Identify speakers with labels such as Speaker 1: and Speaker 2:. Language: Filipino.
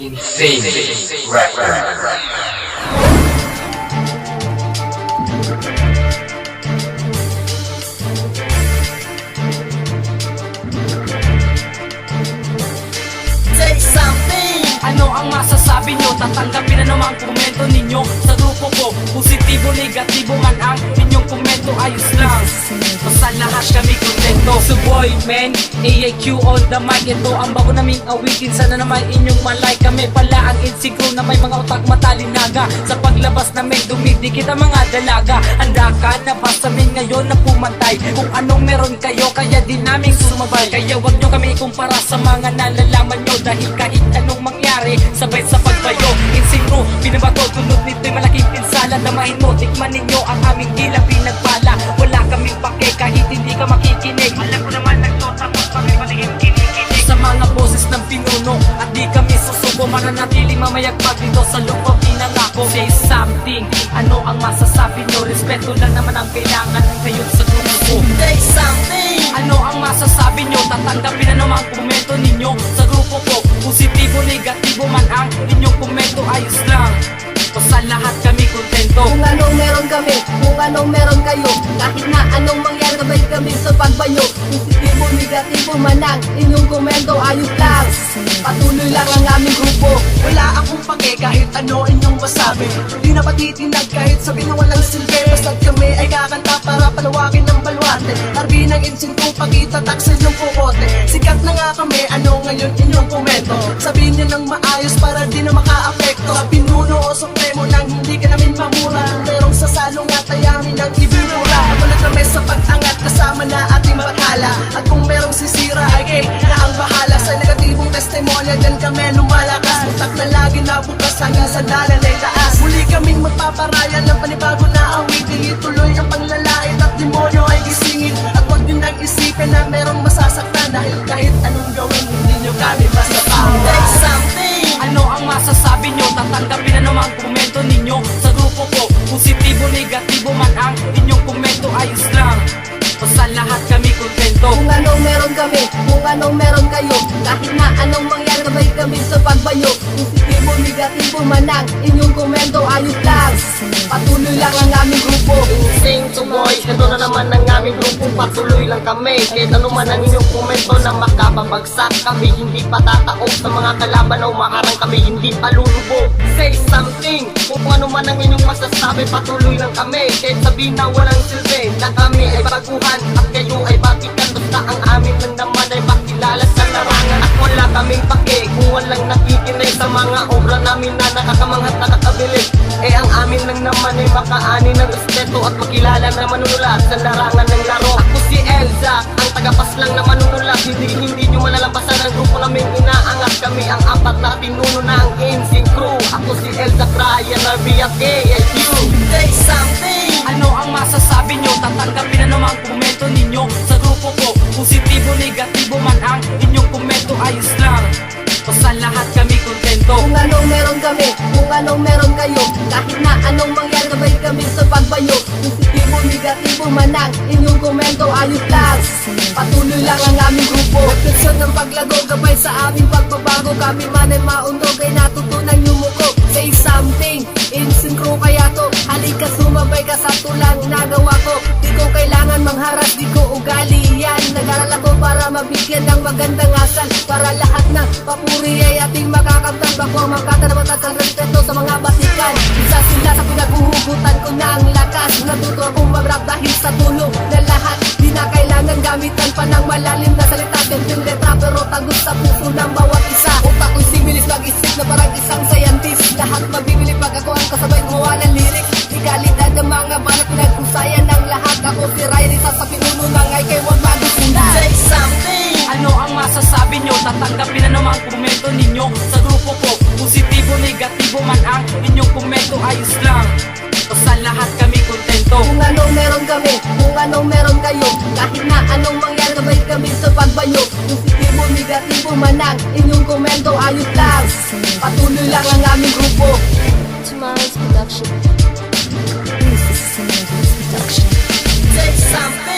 Speaker 1: Insane Rapper.
Speaker 2: Say something!
Speaker 3: Ano ang masasabi nyo? Tatanggapin na naman ang komento ninyo sa grupo ko. Positibo, negatibo man ang inyong komento, ayos lang. Basta lahat kami kontento. So boy, man, AAQ on the mic. Ito ang bago naming awitin. Sana naman inyong malay. Kami pala ang insigro na may mga utak matalinaga. Sa paglabas namin dumidikit ang mga dalaga. Handa ka na ba sa amin ngayon na pumantay? Kung anong meron kayo, kaya din namin sumabay. Kaya wag nyo kami ikumpara sa mga nalalaman nyo. Dahil kahit anong mangyari, sabay sa pagbayo. Insigro, binabato, tulad nito'y malaking pinsala. Damahin mo, tikman ninyo ang aming dila pinagpala. Wala kaming pake kahit hindi ka makikinig. Alam ko naman nagtotapos kami paligid kinikinig sa mga boses ng pinuno. At di kami susubo, mananatiling mamayagpag dito sa loob pinangako. Say something, ano ang masasabi nyo? Respeto lang naman ang kailangan kayo sa grupo.
Speaker 2: Say something!
Speaker 3: Ano ang masasabi nyo? Tatanggapin na naman ang komento ninyo sa grupo ko. Positibo, negatibo man ang inyong komento, ayos lang. Basta lahat kami kontento.
Speaker 2: Kung anong meron kami, kung anong meron kayo, kahit na anong mangyari, sabay kami sa pagbayo. Positibo, negatibo man ang inyong komento, ayos lang. Patuloy lang ang aming grupo.
Speaker 4: Wala akong pake kahit ano inyong masabi. Di na patitinag kahit sabi na walang silbi. Basta't kami ay kakanta para palawakin ng balwate. Arbi ng insinto pag-itataksil ng pukote. Sikat na nga kami, ano ngayon inyong komento? Sabihin nyo ng maayos para di na maka-apekto. Pinuno o supremo nang hindi ka namin mamura. Merong sasalong at ayamin ang ibinura. Wala kami sa pag-angat kasama na ating bakala. At kung merong sisira ay kay na ang bahala. Sa negatibong testimonya dyan kami lumalakas. Mutak na lagi na bukas hanggang sa dalan ay taas. Muli kaming magpaparaya ng panibago na awitin. Ituloy ang panglalait at demonyo ay gisingin. At huwag din nang isipin na merong masasaktan. Dahil kahit anong gawin hindi nyo kami basta pahawa.
Speaker 2: Say something!
Speaker 3: Ano ang masasabi nyo? Tatanggapin na naman ang komento ninyo sa grupo ko. Positibo, negatibo man ang inyong komento, ayos lang. Basta lahat kami kontento.
Speaker 2: Kung anong meron kami, kung anong meron kayo, kahit na anong mangyari, sabay kami sa pagbayo. Positibo, negatibo man ang inyong komento, ayos lang. Patuloy lang ang aming grupo.
Speaker 4: Sing to boy, ito na naman ang aming grupo. Patuloy lang kami. Kahit ano man ang inyong komento na makababagsak kami, hindi patataob sa mga kalaban na umaharang kami, hindi palulubog. Say something, kung ano man ang inyong masasabi, patuloy lang kami. Kahit sabihin na walang silbi, na kami ay baguhan at kayo ay batikan. Basta ang amin lang naman ay pakilala sa larangan. At wala kaming pake kung walang nakikinig sa mga obra namin na nakakamanghat, nakakabilis. Eh ang amin lang naman ay makaani ng respeto at makilala na manunulat sa larangan ng laro. Ako si Elza, ang tagapas lang na manunulat. Hindi nyo malalampasan ang grupo naming inaangat. Kami ang apat na pinuno na ang Insync crew. Ako si Elza, Brian, RB at KSU.
Speaker 2: Say something!
Speaker 3: Ano ang masasabi nyo? Tatanggapin na naman ang komento ninyo sa grupo ko. Positibo, negatibo man ang inyong komento, ayos lang. Basta lahat kami kontento.
Speaker 2: Kung anong meron kami, kung anong meron kayo, kahit na anong mangyari, sabay kami sa pagbayo. Positibo, negatibo man ang inyong komento, ayos lang. Patuloy lang ang aming grupo. Refleksyon ng paglago, gabay sa aming pagbabago. Kami man ay maundog, ay natutunan yumuko. Say something, insinkro kaya to. Halika sumabay ka sa tulang nagawa ko. Di ko kailangan mangharas, di ko ugali yan. Nag-aral ako para mabigyan ng magandang asal. Para lahat ng papuri ay ating makakamtan. Bago ang makata na matas ang respeto sa mga batikan. Isa sila sa pinaghuhugutan ko na ang lakas. Natuto akong mabrap dahil sa tulong na lahat. Di na kailangan gamitan pa ng malalim na salita. Gandang letra pero tagus sa puso ng bawat isa. Utak ko'y similis, mag-isip na parang isang scientist. Lahat mabibili pag ako ang kasabay gumawa ng lyrics. Di kalidad ng mga banat, pinagkusayan ng lahat. Ako si Ryan, isa sa pinuno ng ay kay wag magusundan.
Speaker 4: Say something!
Speaker 3: Ano ang masasabi nyo? Tatanggapin na naman ang komento ninyo sa grupo ko. Positibo, negatibo man ang inyong komento, ayos lang. Basta lahat kami kontento.
Speaker 2: Kung anong meron kami, kung anong meron kayo, kahit na anong mangyari, sabay kami sa pagbayo. Positibo, negatibo man ang inyong komento, ayos lang. Patuloy lang ang aming grupo.
Speaker 5: Tomorrow's production. This is Production.
Speaker 2: Say something!